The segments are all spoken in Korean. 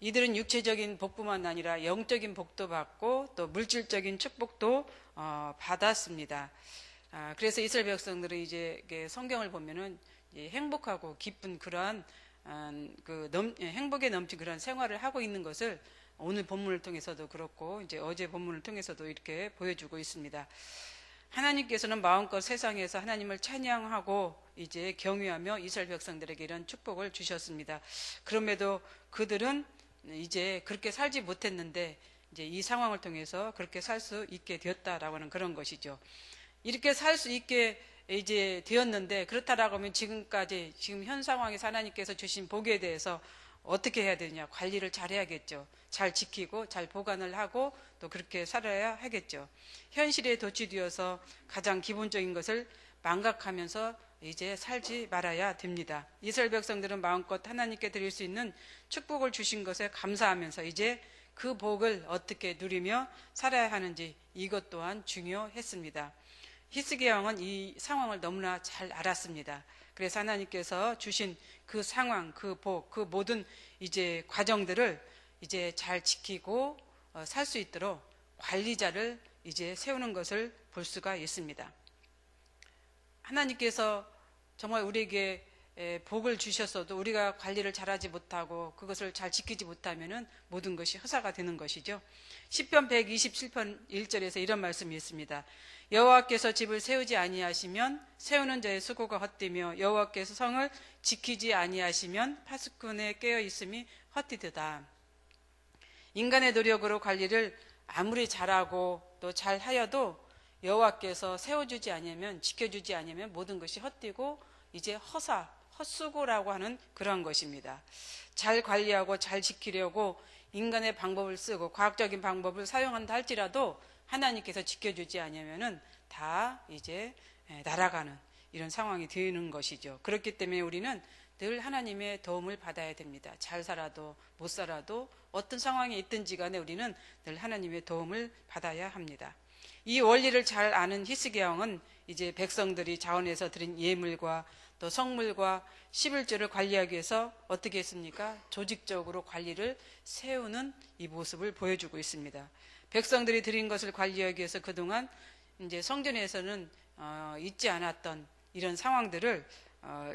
이들은 육체적인 복뿐만 아니라 영적인 복도 받고 또 물질적인 축복도 받았습니다. 그래서 이스라엘 백성들은 이제 성경을 보면은 행복하고 기쁜 그러한 행복에 넘친 그런 생활을 하고 있는 것을 오늘 본문을 통해서도 그렇고 이제 어제 본문을 통해서도 이렇게 보여주고 있습니다. 하나님께서는 마음껏 세상에서 하나님을 찬양하고 이제 경외하며 이스라엘 백성들에게 이런 축복을 주셨습니다. 그럼에도 그들은 이제 그렇게 살지 못했는데 이제 이 상황을 통해서 그렇게 살 수 있게 되었다라고 하는 그런 것이죠. 이렇게 살 수 있게 이제 되었는데 그렇다라고 하면 지금 현 상황에서 하나님께서 주신 복에 대해서 어떻게 해야 되느냐? 관리를 잘 해야겠죠. 잘 지키고 잘 보관을 하고 또 그렇게 살아야 하겠죠. 현실에 도취되어서 가장 기본적인 것을 망각하면서 이제 살지 말아야 됩니다. 이스라엘 백성들은 마음껏 하나님께 드릴 수 있는 축복을 주신 것에 감사하면서 이제 그 복을 어떻게 누리며 살아야 하는지 이것 또한 중요했습니다. 히스기야 왕은 이 상황을 너무나 잘 알았습니다. 그래서 하나님께서 주신 그 상황, 그 복, 그 모든 이제 과정들을 이제 잘 지키고 살 수 있도록 관리자를 이제 세우는 것을 볼 수가 있습니다. 하나님께서 정말 우리에게 복을 주셨어도 우리가 관리를 잘하지 못하고 그것을 잘 지키지 못하면은 모든 것이 허사가 되는 것이죠. 시편 127편 1절에서 이런 말씀이 있습니다. 여호와께서 집을 세우지 아니하시면 세우는 자의 수고가 헛되며 여호와께서 성을 지키지 아니하시면 파수꾼에 깨어 있음이 헛되도다. 인간의 노력으로 관리를 아무리 잘하고 또 잘하여도 여호와께서 세워주지 아니하면 지켜주지 아니하면 모든 것이 헛되고 이제 헛수고라고 하는 그런 것입니다. 잘 관리하고 잘 지키려고 인간의 방법을 쓰고 과학적인 방법을 사용한다 할지라도 하나님께서 지켜주지 않으면은 다 이제 날아가는 이런 상황이 되는 것이죠. 그렇기 때문에 우리는 늘 하나님의 도움을 받아야 됩니다. 잘 살아도 못 살아도 어떤 상황에 있든지 간에 우리는 늘 하나님의 도움을 받아야 합니다. 이 원리를 잘 아는 히스기야 왕은 이제 백성들이 자원에서 드린 예물과 또 성물과 11조를 관리하기 위해서 어떻게 했습니까? 조직적으로 관리를 세우는 이 모습을 보여주고 있습니다. 백성들이 드린 것을 관리하기 위해서 그동안 이제 성전에서는 있지 않았던 이런 상황들을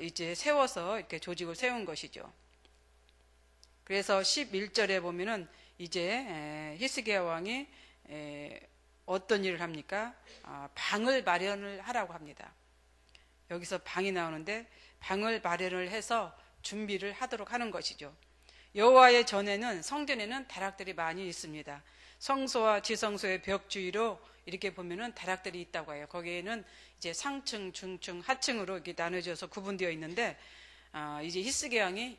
이제 세워서 이렇게 조직을 세운 것이죠. 그래서 11절에 보면은 이제 히스기야 왕이 어떤 일을 합니까? 방을 마련을 하라고 합니다. 여기서 방이 나오는데 방을 마련을 해서 준비를 하도록 하는 것이죠. 여호와의 전에는 성전에는 다락들이 많이 있습니다. 성소와 지성소의 벽 주위로 이렇게 보면은 다락들이 있다고 해요. 거기에는 이제 상층, 중층, 하층으로 이렇게 나눠져서 구분되어 있는데 이제 히스기야 왕이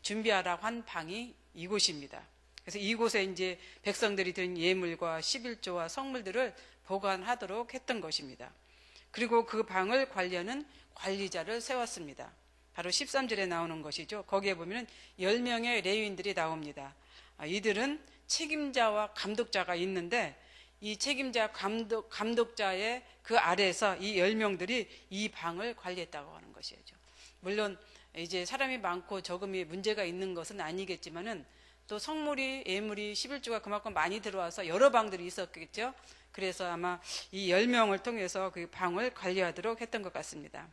준비하라고 한 방이 이곳입니다. 그래서 이곳에 이제 백성들이 드린 예물과 11조와 성물들을 보관하도록 했던 것입니다. 그리고 그 방을 관리하는 관리자를 세웠습니다. 바로 13절에 나오는 것이죠. 거기에 보면 10명의 레위인들이 나옵니다. 이들은 책임자와 감독자가 있는데 이 책임자 감독자의 그 아래에서 이 10명들이 이 방을 관리했다고 하는 것이죠. 물론 이제 사람이 많고 적음이 문제가 있는 것은 아니겠지만은 또 성물이 예물이 11조가 그만큼 많이 들어와서 여러 방들이 있었겠죠. 그래서 아마 이 10명을 통해서 그 방을 관리하도록 했던 것 같습니다.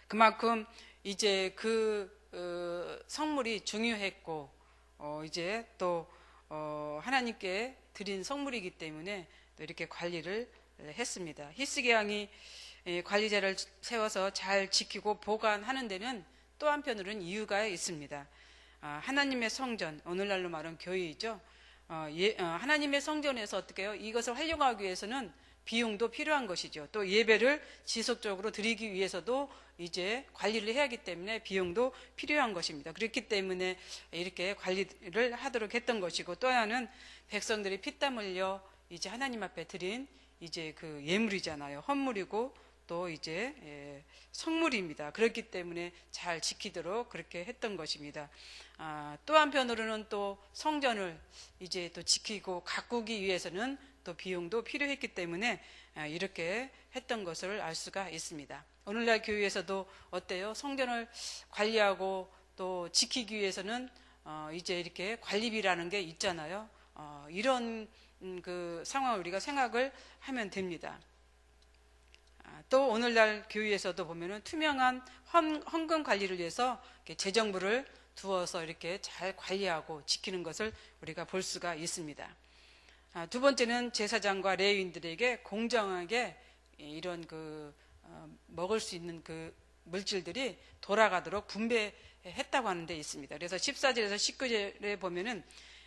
그만큼 이제 그 성물이 중요했고 이제 또 하나님께 드린 성물이기 때문에 또 이렇게 관리를 했습니다. 히스기야 왕이 관리자를 세워서 잘 지키고 보관하는 데는 또 한편으로는 이유가 있습니다. 하나님의 성전, 오늘날로 말하면 교회이죠. 하나님의 성전에서 어떻게 해요? 이것을 활용하기 위해서는 비용도 필요한 것이죠. 또 예배를 지속적으로 드리기 위해서도 이제 관리를 해야 하기 때문에 비용도 필요한 것입니다. 그렇기 때문에 이렇게 관리를 하도록 했던 것이고, 또 하나는 백성들이 피땀 흘려 이제 하나님 앞에 드린 이제 그 예물이잖아요. 헌물이고 또 이제 성물입니다. 그렇기 때문에 잘 지키도록 그렇게 했던 것입니다. 또 한편으로는 또 성전을 이제 또 지키고 가꾸기 위해서는 또 비용도 필요했기 때문에 이렇게 했던 것을 알 수가 있습니다. 오늘날 교회에서도 어때요? 성전을 관리하고 또 지키기 위해서는 이제 이렇게 관리비라는 게 있잖아요. 이런 그 상황을 우리가 생각을 하면 됩니다. 또 오늘날 교회에서도 보면은 투명한 헌금 관리를 위해서 재정부를 두어서 이렇게 잘 관리하고 지키는 것을 우리가 볼 수가 있습니다. 두 번째는 제사장과 레위인들에게 공정하게 이런 먹을 수 있는 그 물질들이 돌아가도록 분배했다고 하는 데 있습니다. 그래서 14절에서 19절에 보면은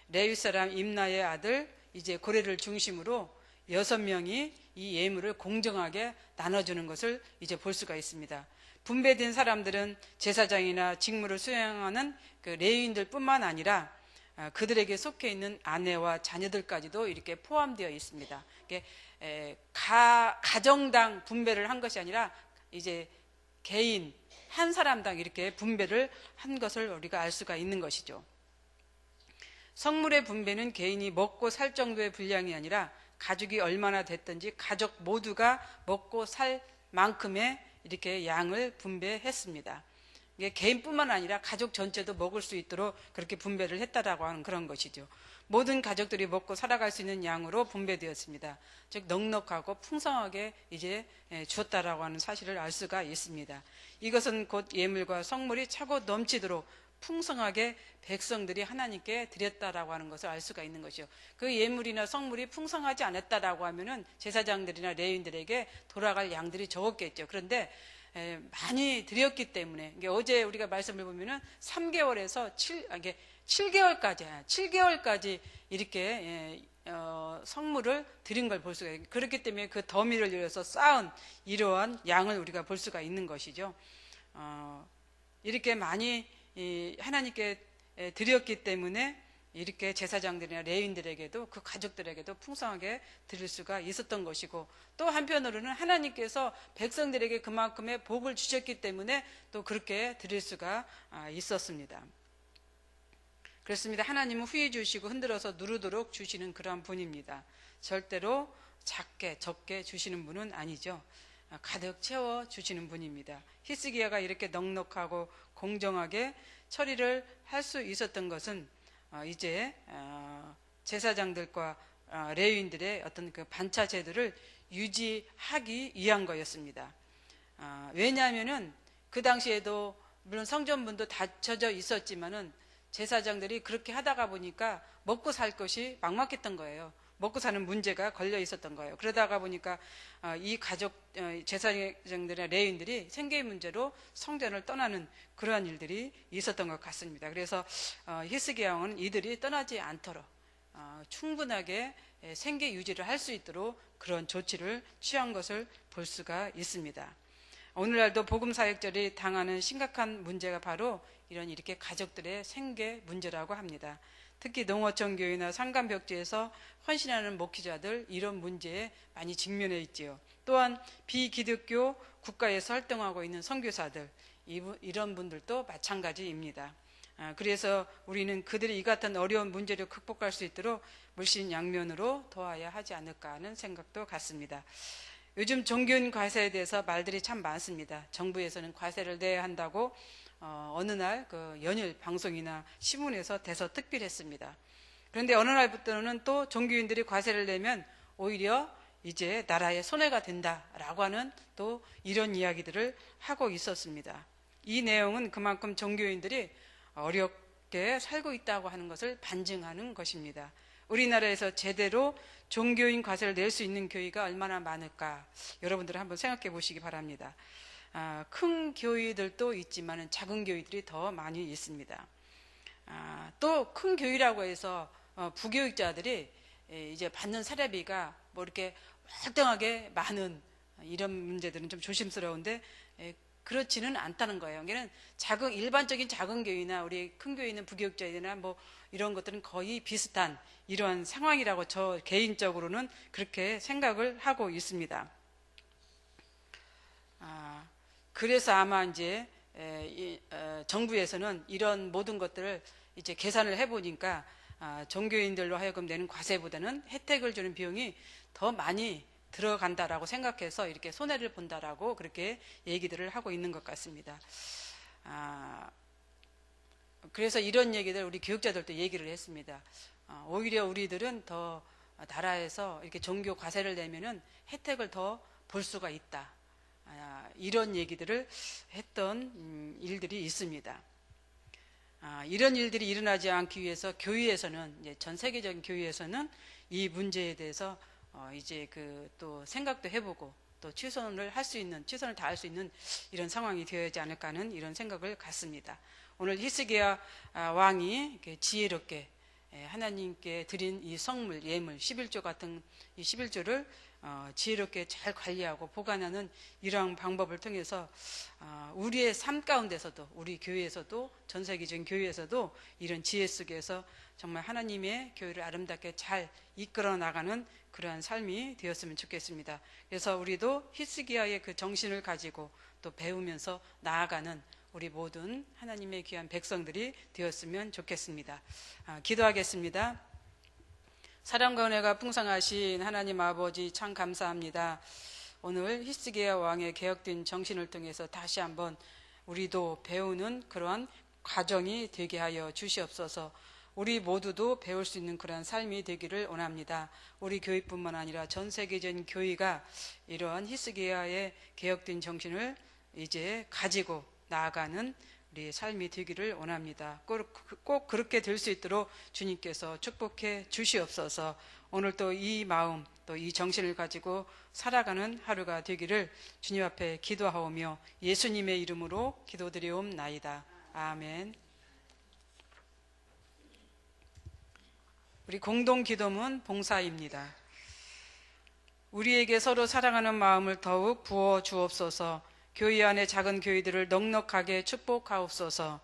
레위 사람 임나의 아들 이제 고레를 중심으로 6명이 이 예물을 공정하게 나눠주는 것을 이제 볼 수가 있습니다. 분배된 사람들은 제사장이나 직무를 수행하는 그 레위인들 뿐만 아니라 그들에게 속해 있는 아내와 자녀들까지도 이렇게 포함되어 있습니다. 가정당 분배를 한 것이 아니라 이제 개인 한 사람당 이렇게 분배를 한 것을 우리가 알 수가 있는 것이죠. 성물의 분배는 개인이 먹고 살 정도의 분량이 아니라 가족이 얼마나 됐든지 가족 모두가 먹고 살 만큼의 이렇게 양을 분배했습니다. 이게 개인뿐만 아니라 가족 전체도 먹을 수 있도록 그렇게 분배를 했다라고 하는 그런 것이죠. 모든 가족들이 먹고 살아갈 수 있는 양으로 분배되었습니다. 즉 넉넉하고 풍성하게 이제 주었다라고 하는 사실을 알 수가 있습니다. 이것은 곧 예물과 성물이 차고 넘치도록 풍성하게 백성들이 하나님께 드렸다라고 하는 것을 알 수가 있는 것이요. 그 예물이나 성물이 풍성하지 않았다라고 하면은 제사장들이나 레위인들에게 돌아갈 양들이 적었겠죠. 그런데 많이 드렸기 때문에 어제 우리가 말씀을 보면은 3개월에서 7개월까지 이렇게 성물을 드린 걸 볼 수가 있어요. 그렇기 때문에 그 더미를 열어서 쌓은 이러한 양을 우리가 볼 수가 있는 것이죠. 이렇게 많이 하나님께 드렸기 때문에 이렇게 제사장들이나 레위인들에게도 그 가족들에게도 풍성하게 드릴 수가 있었던 것이고, 또 한편으로는 하나님께서 백성들에게 그만큼의 복을 주셨기 때문에 또 그렇게 드릴 수가 있었습니다. 그렇습니다. 하나님은 후히 주시고 흔들어서 누르도록 주시는 그러한 분입니다. 절대로 작게 적게 주시는 분은 아니죠. 가득 채워 주시는 분입니다. 히스기야가 이렇게 넉넉하고 공정하게 처리를 할 수 있었던 것은 이제 제사장들과 레위인들의 어떤 그 반차 제도를 유지하기 위한 거였습니다. 왜냐하면은 그 당시에도 물론 성전문도 닫혀져 있었지만은 제사장들이 그렇게 하다가 보니까 먹고 살 것이 막막했던 거예요. 먹고 사는 문제가 걸려 있었던 거예요. 그러다가 보니까 이 가족 제사장들이나 레위인들이 생계의 문제로 성전을 떠나는 그러한 일들이 있었던 것 같습니다. 그래서 히스기야 왕은 이들이 떠나지 않도록 충분하게 생계 유지를 할 수 있도록 그런 조치를 취한 것을 볼 수가 있습니다. 오늘날도 복음사역자들이 당하는 심각한 문제가 바로 이렇게 가족들의 생계 문제라고 합니다. 특히 농어촌 교회나 상간벽지에서 헌신하는 목회자들 이런 문제에 많이 직면해 있지요. 또한 비기독교 국가에서 활동하고 있는 선교사들 이런 분들도 마찬가지입니다. 그래서 우리는 그들이 이 같은 어려운 문제를 극복할 수 있도록 물신양면으로 도와야 하지 않을까 하는 생각도 같습니다. 요즘 종교인 과세에 대해서 말들이 참 많습니다. 정부에서는 과세를 내야 한다고 어느 날 그 연일 방송이나 신문에서 대서특필했습니다. 그런데 어느 날부터는 또 종교인들이 과세를 내면 오히려 이제 나라에 손해가 된다라고 하는 또 이런 이야기들을 하고 있었습니다. 이 내용은 그만큼 종교인들이 어렵게 살고 있다고 하는 것을 반증하는 것입니다. 우리나라에서 제대로 종교인 과세를 낼 수 있는 교회가 얼마나 많을까 여러분들 한번 생각해 보시기 바랍니다. 큰 교회들도 있지만 작은 교회들이 더 많이 있습니다. 또 큰 교회라고 해서 부교육자들이 이제 받는 사례비가 뭐 이렇게 월등하게 많은 이런 문제들은 좀 조심스러운데 그렇지는 않다는 거예요. 그러니까 일반적인 작은 교회나 우리 큰 교회 있는 부교육자들이나 뭐 이런 것들은 거의 비슷한 이러한 상황이라고 저 개인적으로는 그렇게 생각을 하고 있습니다. 그래서 아마 이제 정부에서는 이런 모든 것들을 이제 계산을 해보니까 종교인들로 하여금 내는 과세보다는 혜택을 주는 비용이 더 많이 들어간다라고 생각해서 이렇게 손해를 본다라고 그렇게 얘기들을 하고 있는 것 같습니다. 그래서 이런 얘기들 우리 교육자들도 얘기를 했습니다. 오히려 우리들은 더 나라에서 이렇게 종교 과세를 내면은 혜택을 더 볼 수가 있다. 이런 얘기들을 했던 일들이 있습니다. 이런 일들이 일어나지 않기 위해서 교회에서는, 이제 전 세계적인 교회에서는 이 문제에 대해서 이제 또 생각도 해보고 또 최선을 다할 수 있는 이런 상황이 되어야지 않을까 하는 이런 생각을 갖습니다. 오늘 히스기야 왕이 이렇게 지혜롭게 하나님께 드린 이 성물, 예물, 11조 같은 이 11조를 지혜롭게 잘 관리하고 보관하는 이러한 방법을 통해서 우리의 삶 가운데서도, 우리 교회에서도, 전 세계적인 교회에서도 이런 지혜 속에서 정말 하나님의 교회를 아름답게 잘 이끌어 나가는 그러한 삶이 되었으면 좋겠습니다. 그래서 우리도 히스기야의 그 정신을 가지고 또 배우면서 나아가는 우리 모든 하나님의 귀한 백성들이 되었으면 좋겠습니다. 기도하겠습니다. 사랑과 은혜가 풍성하신 하나님 아버지, 참 감사합니다. 오늘 히스기야 왕의 개혁된 정신을 통해서 다시 한번 우리도 배우는 그러한 과정이 되게 하여 주시옵소서. 우리 모두도 배울 수 있는 그런 삶이 되기를 원합니다. 우리 교회뿐만 아니라 전 세계적인 교회가 이러한 히스기야의 개혁된 정신을 이제 가지고 나아가는 우리의 삶이 되기를 원합니다. 꼭 그렇게 될 수 있도록 주님께서 축복해 주시옵소서. 오늘 또 이 마음, 또 이 정신을 가지고 살아가는 하루가 되기를 주님 앞에 기도하오며 예수님의 이름으로 기도드리옵나이다. 아멘. 우리 공동 기도문 봉사입니다. 우리에게 서로 사랑하는 마음을 더욱 부어 주옵소서. 교회 안의 작은 교회들을 넉넉하게 축복하옵소서.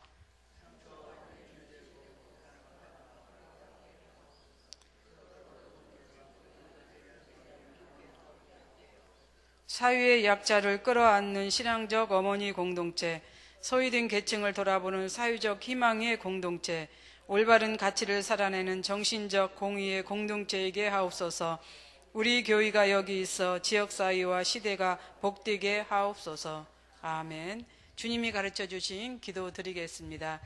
사회의 약자를 끌어안는 신앙적 어머니 공동체, 소외된 계층을 돌아보는 사회적 희망의 공동체, 올바른 가치를 살아내는 정신적 공의의 공동체에게 하옵소서. 우리 교회가 여기 있어 지역사회와 시대가 복되게 하옵소서. 아멘. 주님이 가르쳐 주신 기도 드리겠습니다.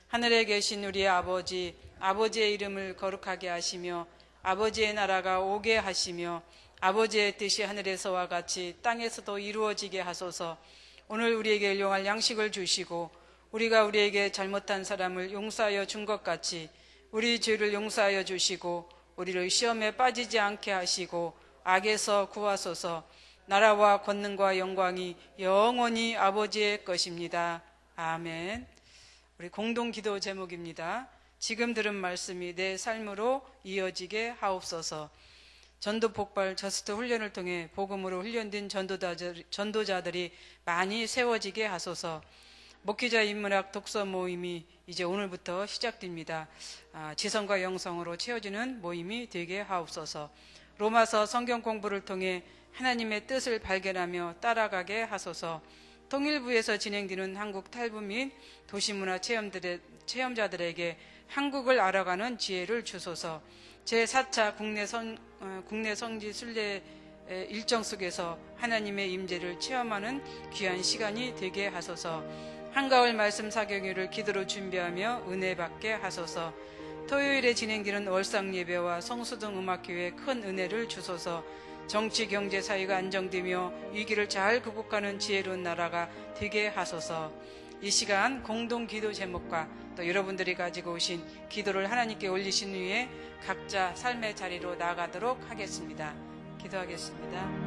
하늘에 계신 우리 아버지, 아버지의 이름을 거룩하게 하시며 아버지의 나라가 오게 하시며 아버지의 뜻이 하늘에서와 같이 땅에서도 이루어지게 하소서. 오늘 우리에게 일용할 양식을 주시고 우리가 우리에게 잘못한 사람을 용서하여 준 것 같이 우리 죄를 용서하여 주시고 우리를 시험에 빠지지 않게 하시고 악에서 구하소서. 나라와 권능과 영광이 영원히 아버지의 것입니다. 아멘. 우리 공동 기도 제목입니다. 지금 들은 말씀이 내 삶으로 이어지게 하옵소서. 전도 폭발 저스트 훈련을 통해 복음으로 훈련된 전도자들이 많이 세워지게 하소서. 목회자 인문학 독서 모임이 이제 오늘부터 시작됩니다. 지성과 영성으로 채워지는 모임이 되게 하옵소서. 로마서 성경 공부를 통해 하나님의 뜻을 발견하며 따라가게 하소서. 통일부에서 진행되는 한국 탈북 및 도시문화 체험자들에게 한국을 알아가는 지혜를 주소서. 제4차 국내 성지 순례 일정 속에서 하나님의 임재를 체험하는 귀한 시간이 되게 하소서. 한가을 말씀 사경회를 기도로 준비하며 은혜 받게 하소서. 토요일에 진행되는 월상 예배와 성수동 음악교회에 큰 은혜를 주소서. 정치, 경제, 사회가 안정되며 위기를 잘 극복하는 지혜로운 나라가 되게 하소서. 이 시간 공동 기도 제목과 또 여러분들이 가지고 오신 기도를 하나님께 올리신 후에 각자 삶의 자리로 나아가도록 하겠습니다. 기도하겠습니다.